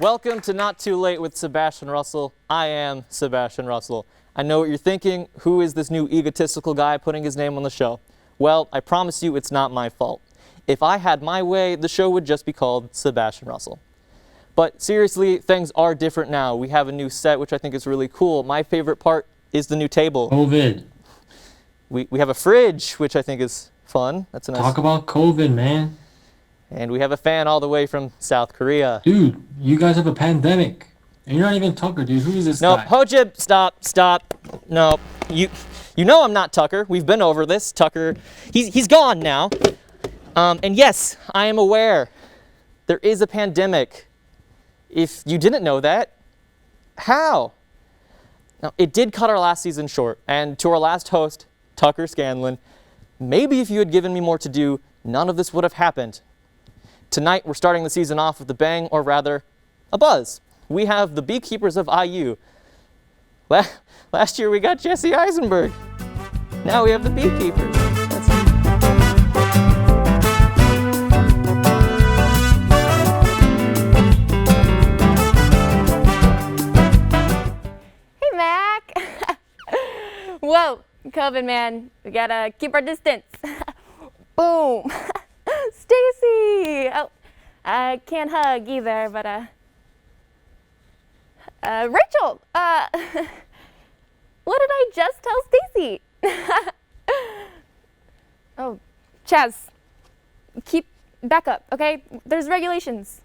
Welcome to Not Too Late with Sebastian Russell. I am Sebastian Russell. I know what you're thinking. Who is this new egotistical guy putting his name on the show? Well, I promise you it's not my fault. If I had my way, the show would just be called Sebastian Russell. But seriously, things are different now. We have a new set, which I think is really cool. My favorite part is the new table. COVID. We have a fridge, which I think is fun. That's a nice... Talk about COVID, man. And we have a fan all the way from South Korea. Dude, you guys have a pandemic. And you're not even Tucker, dude. Who is this guy? No, Hojib, stop. No, you know I'm not Tucker. We've been over this. Tucker, he's gone now. And yes, I am aware there is a pandemic. If you didn't know that, how? Now, it did cut our last season short. And to our last host, Tucker Scanlon, maybe if you had given me more to do, none of this would have happened. Tonight, we're starting the season off with a bang, or rather, a buzz. We have the beekeepers of IU. Last year, we got Jesse Eisenberg. Now we have the beekeepers. Hey, Mac. Whoa, COVID, man. We gotta keep our distance. Boom. Stacy! Oh, I can't hug either, but, Rachel! What did I just tell Stacy? Oh, Chaz, back up, okay? There's regulations,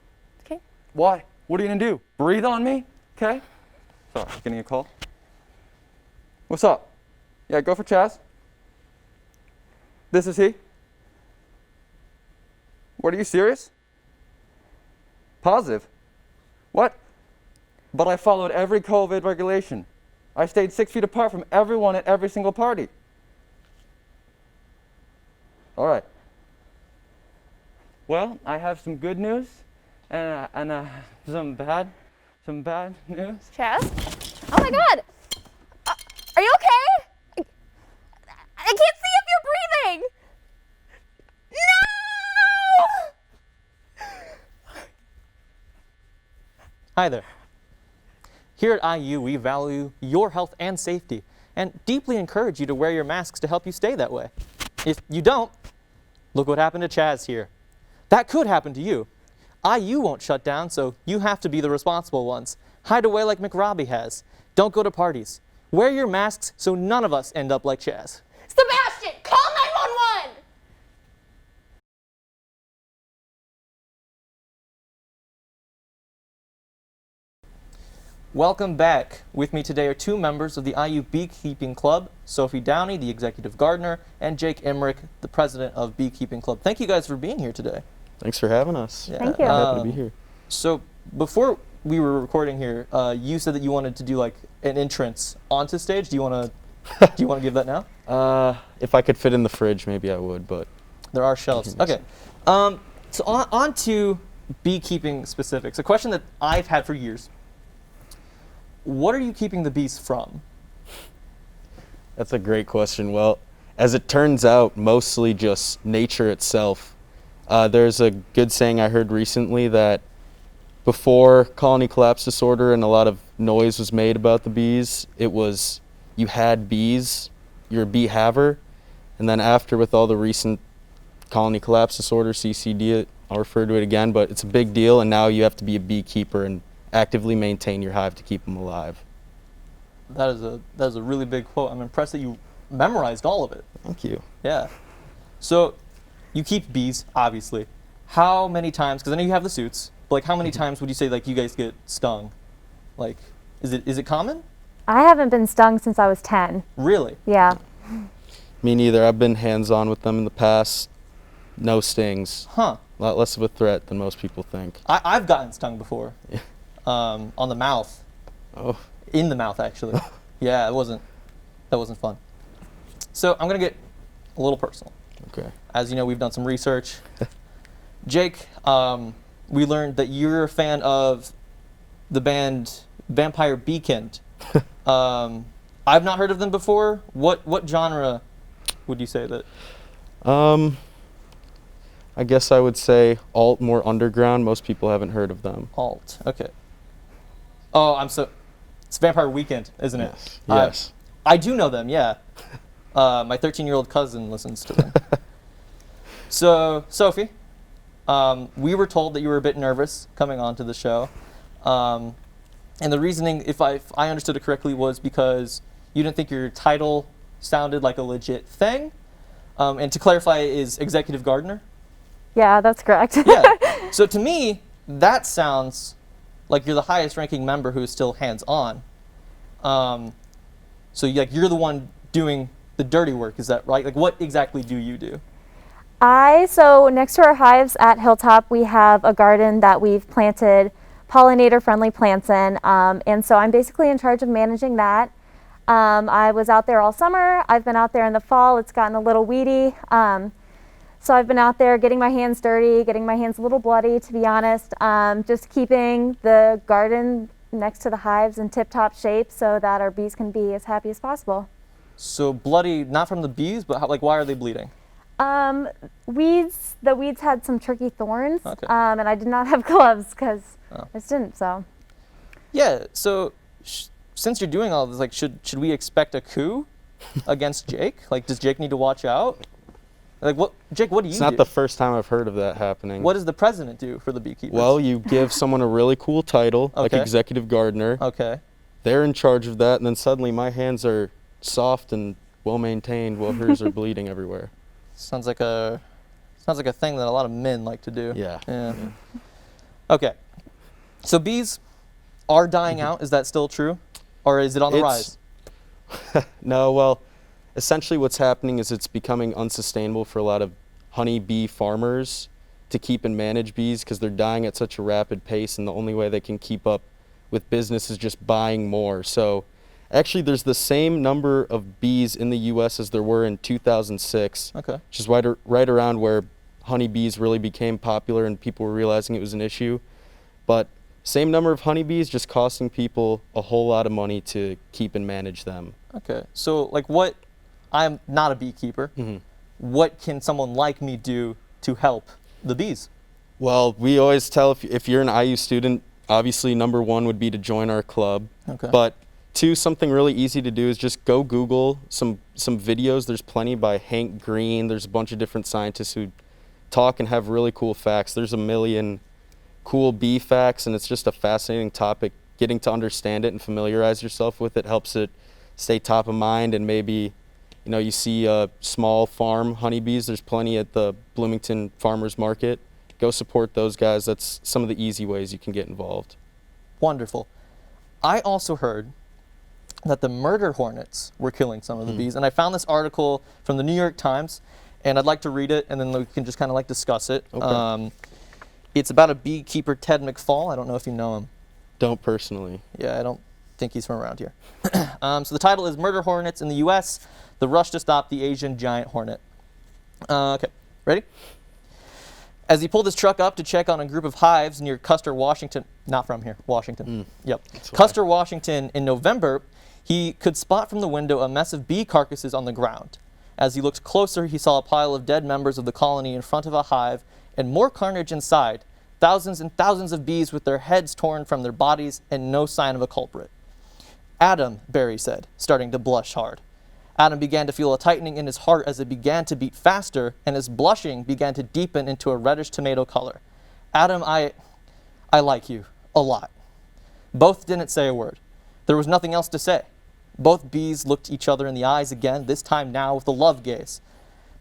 okay? Why? What are you gonna do? Breathe on me? Okay? Sorry, getting a call. What's up? Yeah, go for Chaz. This is he? What, are you serious? Positive? What? But I followed every COVID regulation. I stayed 6 feet apart from everyone at every single party. All right. Well, I have some good news and some bad news. Chaz? Oh my God! Are you okay? I can't see if you're breathing! No! Hi there. Here at IU, we value your health and safety and deeply encourage you to wear your masks to help you stay that way. If you don't, look what happened to Chaz here. That could happen to you. IU won't shut down, so you have to be the responsible ones. Hide away like McRobbie has. Don't go to parties. Wear your masks so none of us end up like Chaz. Sebastian, call 911! Welcome back. With me today are two members of the IU Beekeeping Club, Sophie Downey, the executive gardener, and Jake Emmerich, the president of Beekeeping Club. Thank you guys for being here today. Thanks for having us. Yeah. Thank you. Happy to be here. So before we were recording here, you said that you wanted to do like an entrance onto stage. Do you want to give that now? If I could fit in the fridge, maybe I would, but There are shelves. Okay. So on to beekeeping specifics. A question that I've had for years. What are you keeping the bees from? that's a great question. Well, as it turns out, mostly just nature itself. There's a good saying I heard recently that before colony collapse disorder and a lot of noise was made about the bees, it was you had bees, you're a bee haver, and then after with all the recent colony collapse disorder, CCD, I'll refer to it again, but it's a big deal, and now you have to be a beekeeper and actively maintain your hive to keep them alive. That is a really big quote. I'm impressed that you memorized all of it. Thank you. Yeah. So you keep bees, obviously. How many times, because I know you have the suits, but like how many times would you say like you guys get stung? Like, is it common? I haven't been stung since I was 10. Really? Yeah. Me neither. I've been hands-on with them in the past. No stings. Huh. A lot less of a threat than most people think. I've gotten stung before. Yeah. On the mouth. Oh. In the mouth, actually. Yeah, that wasn't fun. So I'm gonna get a little personal. Okay. As you know, we've done some research. Jake, we learned that you're a fan of the band Vampire Beacon. I've not heard of them before. What genre would you say that? I guess I would say alt, more underground. Most people haven't heard of them. Alt. Okay. Oh, it's Vampire Weekend, isn't it? Yes. I do know them, yeah. My 13-year-old cousin listens to them. So, Sophie, we were told that you were a bit nervous coming onto the show. And the reasoning, if I understood it correctly, was because you didn't think your title sounded like a legit thing. And to clarify, is executive gardener? Yeah, that's correct. Yeah. So to me, that sounds like you're the highest ranking member who is still hands-on. So you're the one doing the dirty work, is that right? Like, what exactly do you do? So next to our hives at Hilltop, we have a garden that we've planted pollinator-friendly plants in, and so I'm basically in charge of managing that. I was out there all summer. I've been out there in the fall. It's gotten a little weedy. So I've been out there getting my hands dirty, getting my hands a little bloody, to be honest, just keeping the garden next to the hives in tip-top shape so that our bees can be as happy as possible. So bloody, not from the bees, but why are they bleeding? The weeds had some tricky thorns, Okay. and I did not have gloves because Oh. I just didn't, so. Yeah, so since you're doing all this, like, should we expect a coup against Jake? Like, does Jake need to watch out? Like, Jake, what do you It's do? not the first time I've heard of that happening. What does the president do for the beekeepers? Well, you give someone a really cool title, like Okay. executive gardener. Okay. They're in charge of that, and then suddenly my hands are soft and well-maintained while hers are bleeding everywhere. Sounds like a thing that a lot of men like to do. Yeah. Yeah. Okay. So bees are dying out. Is that still true? Or is it on the rise? No, well, essentially what's happening is it's becoming unsustainable for a lot of honeybee farmers to keep and manage bees because they're dying at such a rapid pace, and the only way they can keep up with business is just buying more. So actually there's the same number of bees in the US as there were in 2006, Okay. which is right around where honeybees really became popular and people were realizing it was an issue. But same number of honeybees, just costing people a whole lot of money to keep and manage them. Okay. So, I'm not a beekeeper. Mm-hmm. What can someone like me do to help the bees? Well, we always tell if you're an IU student, obviously number one would be to join our club. Okay. But two, something really easy to do is just go Google some videos. There's plenty by Hank Green. There's a bunch of different scientists who talk and have really cool facts. There's a million cool bee facts, and it's just a fascinating topic. Getting to understand it and familiarize yourself with it helps it stay top of mind. And maybe, you see small farm honeybees. There's plenty at the Bloomington Farmers Market. Go support those guys. That's some of the easy ways you can get involved. Wonderful. I also heard that the murder hornets were killing some of the bees, and I found this article from the New York Times, and I'd like to read it, and then we can just kind of discuss it. Okay. It's about a beekeeper, Ted McFall. I don't know if you know him. Don't personally. Yeah, I don't think he's from around here. So the title is Murder Hornets in the U.S., the Rush to Stop the Asian Giant Hornet. Okay, ready? As he pulled his truck up to check on a group of hives near Custer, Washington, not from here, Washington. Yep. Custer, Washington, in November, he could spot from the window a mess of bee carcasses on the ground. As he looked closer, he saw a pile of dead members of the colony in front of a hive and more carnage inside, thousands and thousands of bees with their heads torn from their bodies and no sign of a culprit. Adam, Barry said, starting to blush hard. Adam began to feel a tightening in his heart as it began to beat faster, and his blushing began to deepen into a reddish tomato color. Adam, I like you a lot. Both didn't say a word. There was nothing else to say. Both bees looked each other in the eyes again, this time now with a love gaze.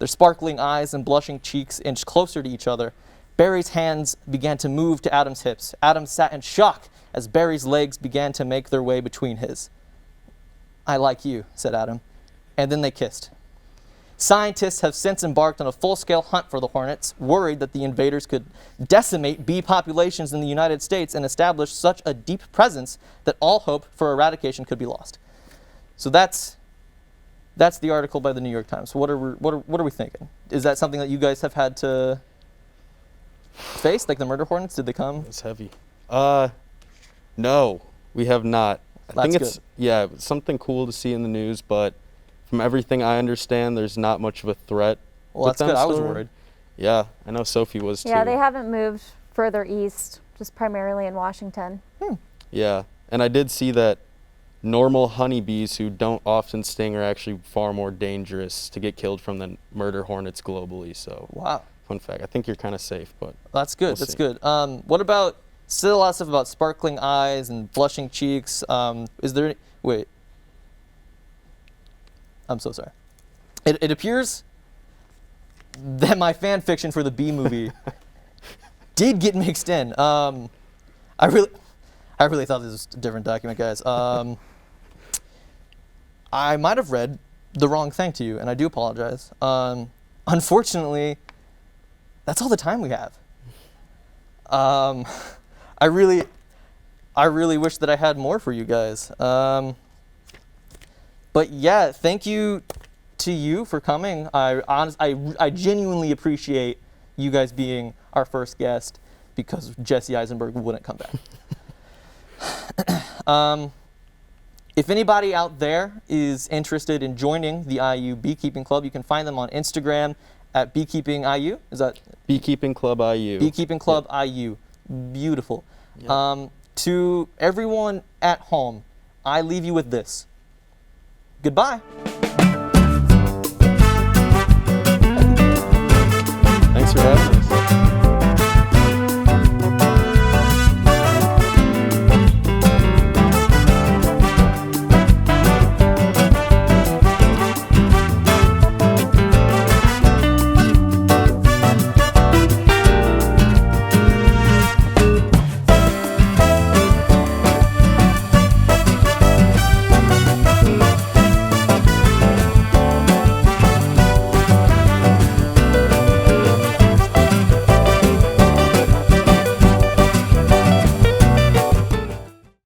Their sparkling eyes and blushing cheeks inched closer to each other. Barry's hands began to move to Adam's hips. Adam sat in shock as Barry's legs began to make their way between his. I like you, said Adam. And then they kissed. Scientists have since embarked on a full-scale hunt for the hornets, worried that the invaders could decimate bee populations in the United States and establish such a deep presence that all hope for eradication could be lost. So that's the article by the New York Times. What are we thinking? Is that something that you guys have had to face, like the murder hornets? Did they come? It's heavy. No, we have not. I think That's it's something cool to see in the news, but from everything I understand, there's not much of a threat. Well, with that's good. them I was still. worried. Yeah, I know Sophie was too. Yeah, they haven't moved further east, just primarily in Washington. Yeah, And I did see that normal honeybees who don't often sting are actually far more dangerous to get killed from than murder hornets globally. So, Wow. fun fact. I think you're kind of safe, but That's good. We'll That's see. good. What about still a lot of stuff about sparkling eyes and blushing cheeks? Is there? Wait. I'm so sorry. It appears that my fan fiction for the Bee movie did get mixed in. I really thought this was a different document, guys. I might have read the wrong thing to you, and I do apologize. Unfortunately, that's all the time we have. I really wish that I had more for you guys. But yeah, thank you to you for coming. I genuinely appreciate you guys being our first guest because Jesse Eisenberg wouldn't come back. If anybody out there is interested in joining the IU Beekeeping Club, you can find them on Instagram at Beekeeping IU. Is that Beekeeping Club IU. Beekeeping Club IU? Beautiful. Yep. To everyone at home, I leave you with this. Goodbye.